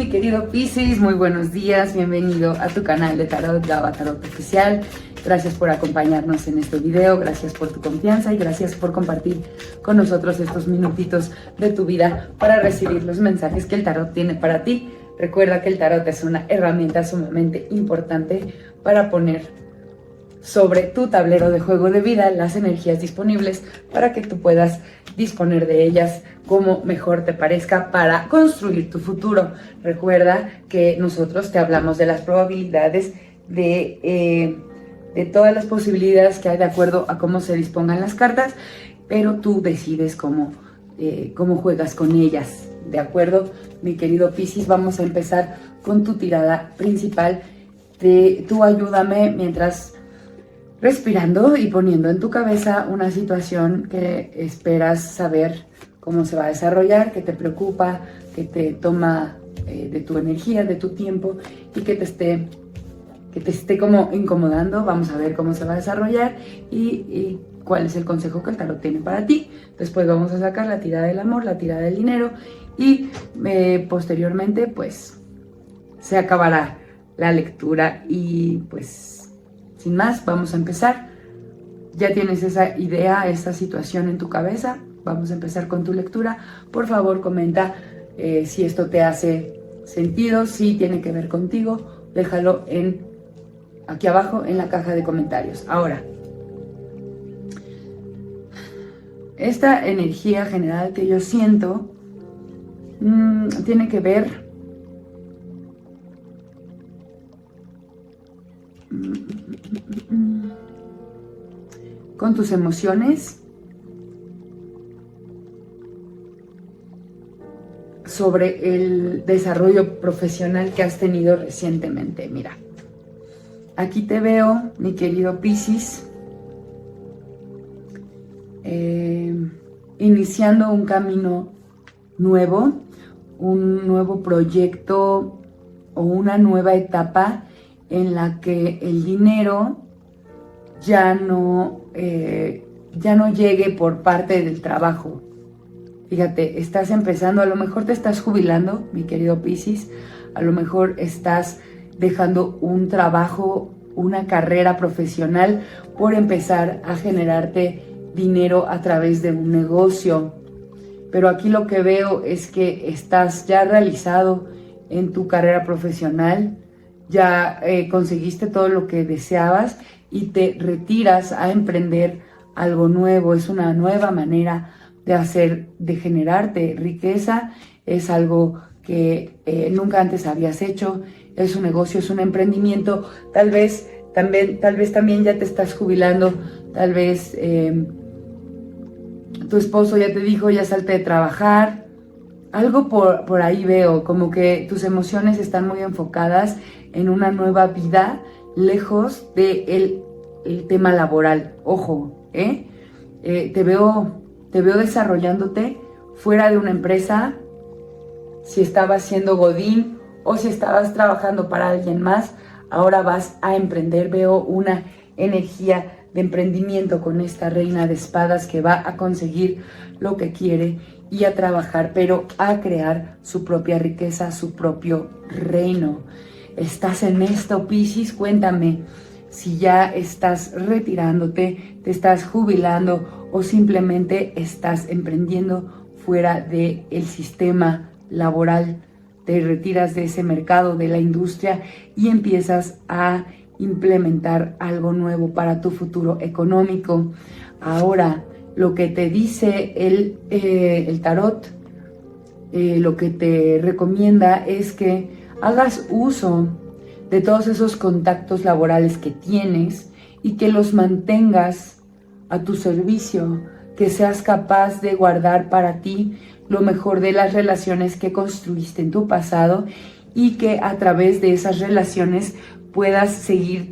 mi querido Piscis? Muy buenos días, bienvenido a tu canal de Tarot, Gaba Tarot Oficial. Gracias por acompañarnos en este video, gracias por tu confianza y gracias por compartir con nosotros estos minutitos de tu vida para recibir los mensajes que el tarot tiene para ti. Recuerda que el tarot es una herramienta sumamente importante para poner sobre tu tablero de juego de vida las energías disponibles para que tú puedas disponer de ellas como mejor te parezca para construir tu futuro. Recuerda que nosotros te hablamos de las probabilidades de todas las posibilidades que hay de acuerdo a cómo se dispongan las cartas, pero tú decides cómo juegas con ellas, ¿de acuerdo? Mi querido Piscis, vamos a empezar con tu tirada principal. Tú ayúdame mientras respirando y poniendo en tu cabeza una situación que esperas saber cómo se va a desarrollar, que te preocupa, que te toma de tu energía, de tu tiempo y que te esté como incomodando. Vamos a ver cómo se va a desarrollar y cuál es el consejo que el tarot tiene para ti. Después vamos a sacar la tirada del amor, la tirada del dinero y posteriormente pues se acabará la lectura y pues sin más, vamos a empezar. Ya tienes esa idea, esa situación en tu cabeza. Vamos a empezar con tu lectura. Por favor, comenta si esto te hace sentido, si tiene que ver contigo. Déjalo aquí abajo en la caja de comentarios. Ahora, esta energía general que yo siento tiene que ver con tus emociones, sobre el desarrollo profesional que has tenido recientemente. Mira, aquí te veo, mi querido Piscis, iniciando un camino nuevo, un nuevo proyecto o una nueva etapa en la que el dinero ya no llegue por parte del trabajo. Fíjate, estás empezando, a lo mejor te estás jubilando, mi querido Piscis, a lo mejor estás dejando un trabajo, una carrera profesional por empezar a generarte dinero a través de un negocio. Pero aquí lo que veo es que estás ya realizado en tu carrera profesional, ya conseguiste todo lo que deseabas y te retiras a emprender algo nuevo. Es una nueva manera de generarte riqueza. Es algo que nunca antes habías hecho. Es un negocio, es un emprendimiento. Tal vez también ya te estás jubilando. Tal vez tu esposo ya te dijo, ya salte de trabajar. Algo por ahí veo, como que tus emociones están muy enfocadas en una nueva vida, lejos del tema laboral. Ojo, te veo desarrollándote fuera de una empresa. Si estabas siendo godín o si estabas trabajando para alguien más, ahora vas a emprender. Veo una energía de emprendimiento con esta reina de espadas que va a conseguir lo que quiere y a trabajar, pero a crear su propia riqueza, su propio reino. ¿Estás en esto, Piscis? Cuéntame si ya estás retirándote, te estás jubilando o simplemente estás emprendiendo fuera del sistema laboral. Te retiras de ese mercado, de la industria y empiezas a implementar algo nuevo para tu futuro económico. Ahora, lo que te dice el tarot, lo que te recomienda es que hagas uso de todos esos contactos laborales que tienes y que los mantengas a tu servicio, que seas capaz de guardar para ti lo mejor de las relaciones que construiste en tu pasado y que a través de esas relaciones puedas seguir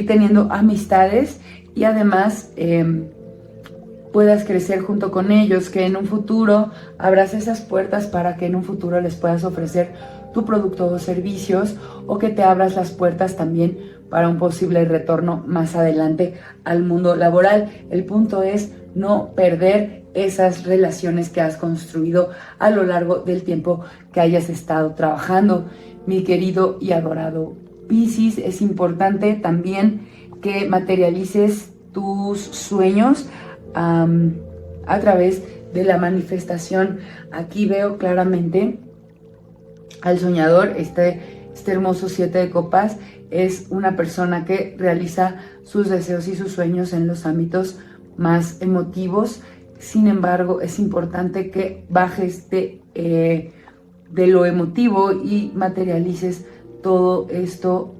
teniendo amistades y además puedas crecer junto con ellos, que en un futuro abras esas puertas para que en un futuro les puedas ofrecer tu producto o servicios, o que te abras las puertas también para un posible retorno más adelante al mundo laboral. El punto es no perder esas relaciones que has construido a lo largo del tiempo que hayas estado trabajando. Mi querido y adorado Piscis, es importante también que materialices tus sueños a través de la manifestación. Aquí veo claramente al soñador, este hermoso 7 de copas. Es una persona que realiza sus deseos y sus sueños en los ámbitos más emotivos. Sin embargo, es importante que bajes de lo emotivo y materialices todo esto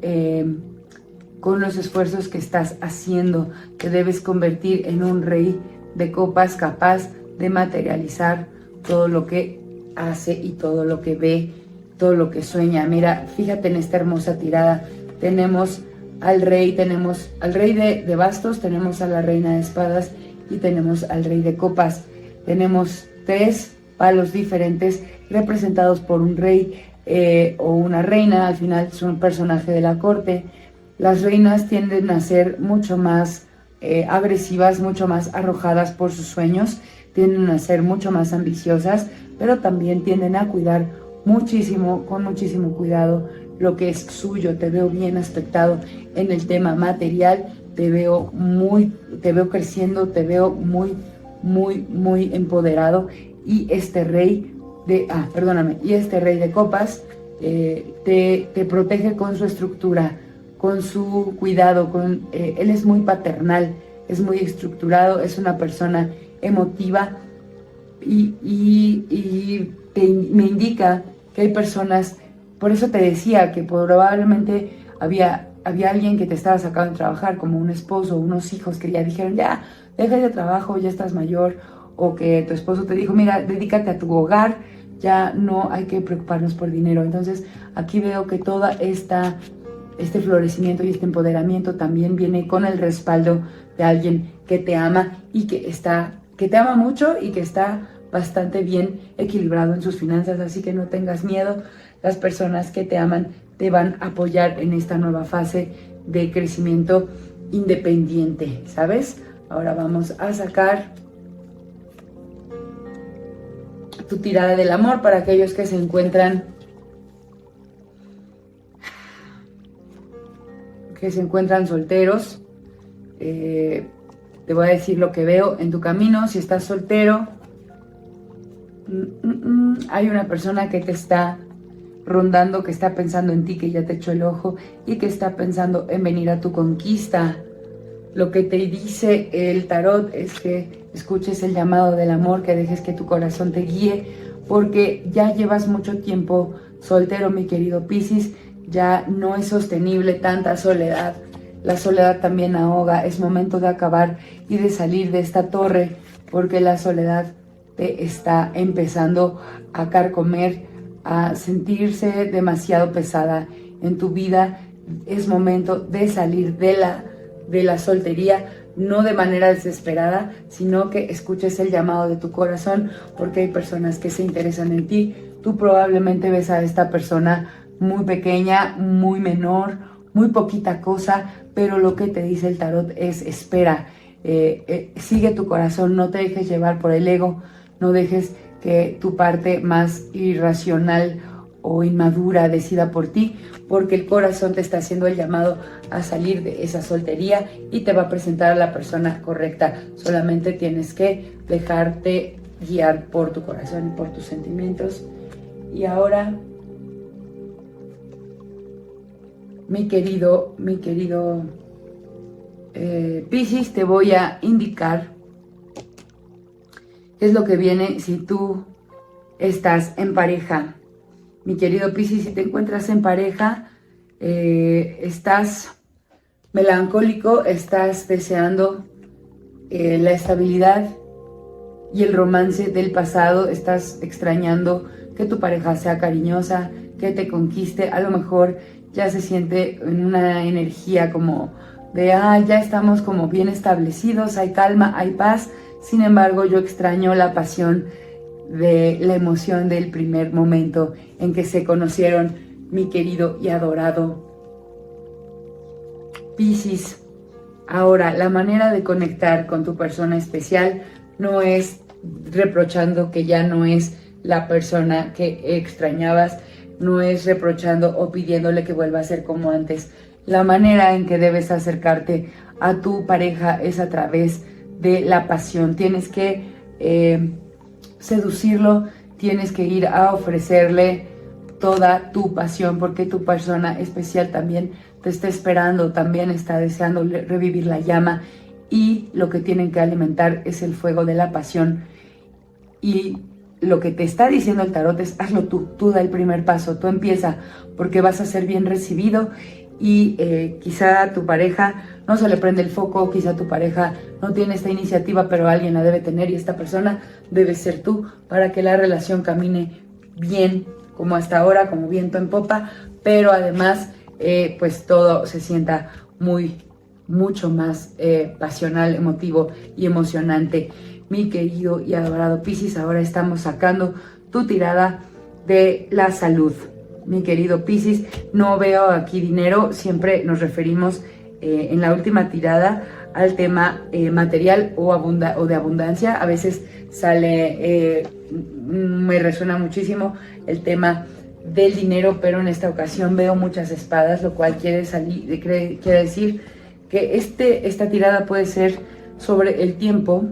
con los esfuerzos que estás haciendo. Te debes convertir en un rey de copas capaz de materializar todo lo que hace y todo lo que ve, todo lo que sueña. Mira, fíjate en esta hermosa tirada. Tenemos al rey de bastos, tenemos a la reina de espadas y tenemos al rey de copas. Tenemos 3 palos diferentes representados por un rey o una reina. Al final es un personaje de la corte. Las reinas tienden a ser mucho más agresivas, mucho más arrojadas por sus sueños, tienden a ser mucho más ambiciosas, pero también tienden a cuidar muchísimo, con muchísimo cuidado, lo que es suyo. Te veo bien aspectado en el tema material, te veo creciendo, te veo muy empoderado. Y este rey de copas te protege con su estructura, con su cuidado, él es muy paternal, es muy estructurado, es una persona emotiva y me indica que hay personas. Por eso te decía que probablemente había alguien que te estaba sacando de trabajar, como un esposo o unos hijos que ya dijeron, ya, deja de trabajo, ya estás mayor, o que tu esposo te dijo, mira, dedícate a tu hogar, ya no hay que preocuparnos por dinero. Entonces aquí veo que toda este florecimiento y este empoderamiento también viene con el respaldo de alguien que te ama y que te ama mucho y que está bastante bien equilibrado en sus finanzas. Así que no tengas miedo. Las personas que te aman te van a apoyar en esta nueva fase de crecimiento independiente, ¿sabes? Ahora vamos a sacar tu tirada del amor para aquellos que se encuentran solteros. Te voy a decir lo que veo en tu camino. Si estás soltero, hay una persona que te está rondando, que está pensando en ti, que ya te echó el ojo y que está pensando en venir a tu conquista. Lo que te dice el tarot es que escuches el llamado del amor, que dejes que tu corazón te guíe, porque ya llevas mucho tiempo soltero, mi querido Piscis. Ya no es sostenible tanta soledad. La soledad también ahoga. Es momento de acabar y de salir de esta torre, porque la soledad te está empezando a carcomer, a sentirse demasiado pesada en tu vida. Es momento de salir de la soltería, no de manera desesperada, sino que escuches el llamado de tu corazón, porque hay personas que se interesan en ti. Tú probablemente ves a esta persona muy pequeña, muy menor, muy poquita cosa, pero lo que te dice el tarot es espera, sigue tu corazón, no te dejes llevar por el ego, no dejes que tu parte más irracional o inmadura decida por ti, porque el corazón te está haciendo el llamado a salir de esa soltería y te va a presentar a la persona correcta. Solamente tienes que dejarte guiar por tu corazón y por tus sentimientos. Y ahora, mi querido Piscis, te voy a indicar qué es lo que viene si tú estás en pareja. Mi querido Piscis, si te encuentras en pareja, estás melancólico, estás deseando la estabilidad y el romance del pasado, estás extrañando que tu pareja sea cariñosa, que te conquiste. A lo mejor ya se siente en una energía como de, ya estamos como bien establecidos, hay calma, hay paz. Sin embargo, yo extraño la pasión de la emoción del primer momento en que se conocieron, mi querido y adorado Piscis. Ahora, la manera de conectar con tu persona especial no es reprochando que ya no es la persona que extrañabas, no es reprochando o pidiéndole que vuelva a ser como antes. La manera en que debes acercarte a tu pareja es a través de la pasión. Tienes que seducirlo, tienes que ir a ofrecerle toda tu pasión, porque tu persona especial también te está esperando, también está deseando revivir la llama, y lo que tienen que alimentar es el fuego de la pasión. Y lo que te está diciendo el tarot es: hazlo tú da el primer paso, tú empieza, porque vas a ser bien recibido. Y quizá a tu pareja no se le prende el foco, quizá tu pareja no tiene esta iniciativa, pero alguien la debe tener, y esta persona debe ser tú, para que la relación camine bien, como hasta ahora, como viento en popa, pero además pues todo se sienta mucho más pasional, emotivo y emocionante. Mi querido y adorado Piscis, ahora estamos sacando tu tirada de la salud. Mi querido Piscis, no veo aquí dinero, siempre nos referimos en la última tirada al tema material o de abundancia. A veces sale, me resuena muchísimo el tema del dinero, pero en esta ocasión veo muchas espadas, lo cual quiere decir que esta tirada puede ser sobre el tiempo,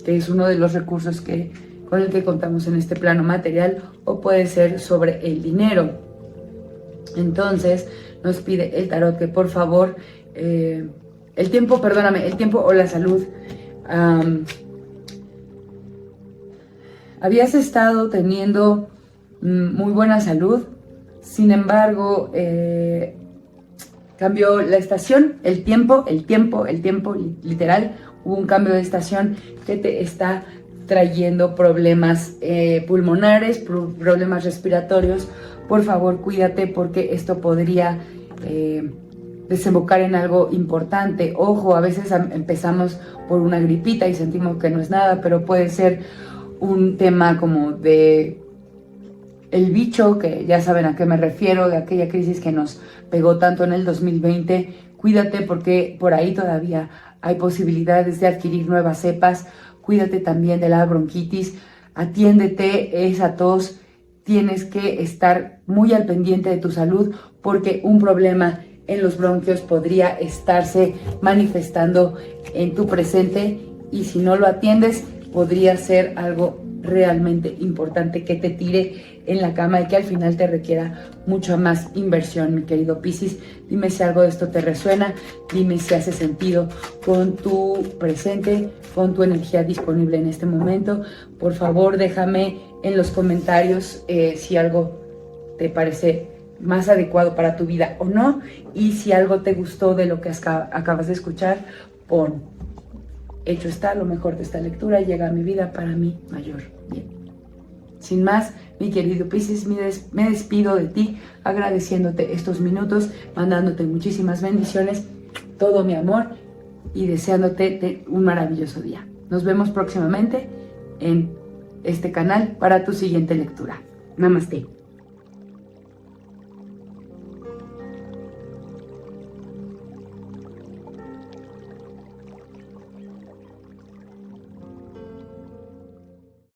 que es uno de los recursos con el que contamos en este plano material, o puede ser sobre el dinero. Entonces nos pide el tarot que por favor el tiempo o la salud. Habías estado teniendo muy buena salud, sin embargo cambió la estación, el tiempo, literal, hubo un cambio de estación que te está trayendo problemas pulmonares, problemas respiratorios. Por favor, cuídate, porque esto podría desembocar en algo importante. Ojo, a veces empezamos por una gripita y sentimos que no es nada, pero puede ser un tema como de el bicho, que ya saben a qué me refiero, de aquella crisis que nos pegó tanto en el 2020. Cuídate, porque por ahí todavía hay posibilidades de adquirir nuevas cepas. Cuídate también de la bronquitis, atiéndete esa tos. Tienes que estar muy al pendiente de tu salud, porque un problema en los bronquios podría estarse manifestando en tu presente, y si no lo atiendes podría ser algo realmente importante que te tire en la cama y que al final te requiera mucha más inversión, mi querido Piscis. Dime si algo de esto te resuena, dime si hace sentido con tu presente, con tu energía disponible en este momento. Por favor, déjame en los comentarios si algo te parece más adecuado para tu vida o no, y si algo te gustó de lo que acabas de escuchar, pon hecho está, lo mejor de esta lectura llega a mi vida para mi mayor bien. Sin más, mi querido Piscis, me despido de ti agradeciéndote estos minutos, mandándote muchísimas bendiciones, todo mi amor, y deseándote un maravilloso día. Nos vemos próximamente en este canal para tu siguiente lectura. Namaste.